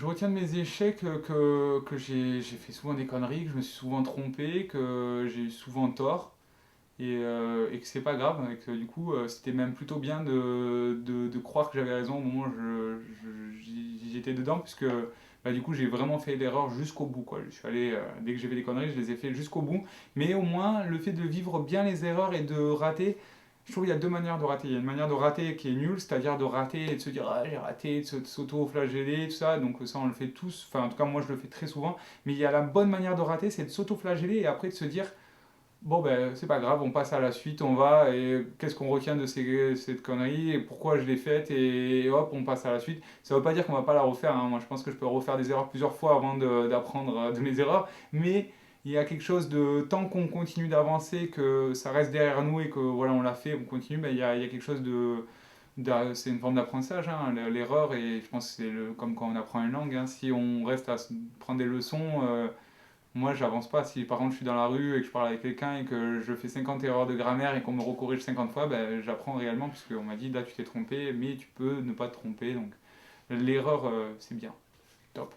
je retiens de mes échecs que j'ai fait souvent des conneries, que je me suis souvent trompé, que j'ai eu souvent tort, et que c'est pas grave, et que du coup, c'était même plutôt bien de croire que j'avais raison au moment où j'étais dedans, puisque bah, du coup, j'ai vraiment fait l'erreur jusqu'au bout, quoi. Je suis allé, dès que j'ai fait des conneries, je les ai fait jusqu'au bout, mais au moins, le fait de vivre bien les erreurs et de rater, je trouve qu'il y a deux manières de rater. Il y a une manière de rater qui est nulle, c'est-à-dire de rater et de se dire ah, j'ai raté, de s'auto-flageller, tout ça. Donc ça, on le fait tous. Enfin, en tout cas, moi, je le fais très souvent. Mais il y a la bonne manière de rater, c'est de s'auto-flageller et après de se dire bon, ben, c'est pas grave, on passe à la suite, on va. Et qu'est-ce qu'on retient de cette connerie et pourquoi je l'ai faite et hop, on passe à la suite. Ça veut pas dire qu'on va pas la refaire, hein. Moi, je pense que je peux refaire des erreurs plusieurs fois avant d'apprendre de mes erreurs. Mais il y a quelque chose de tant qu'on continue d'avancer, que ça reste derrière nous et que voilà, on l'a fait, on continue, ben, il y a quelque chose c'est une forme d'apprentissage, hein, l'erreur, et je pense que c'est comme quand on apprend une langue, hein. Si on reste à prendre des leçons, moi j'avance pas. Si par contre je suis dans la rue et que je parle avec quelqu'un et que je fais 50 erreurs de grammaire et qu'on me recorrige 50 fois, ben, j'apprends réellement, puisqu'on m'a dit là tu t'es trompé, mais tu peux ne pas te tromper, donc l'erreur c'est bien. Top.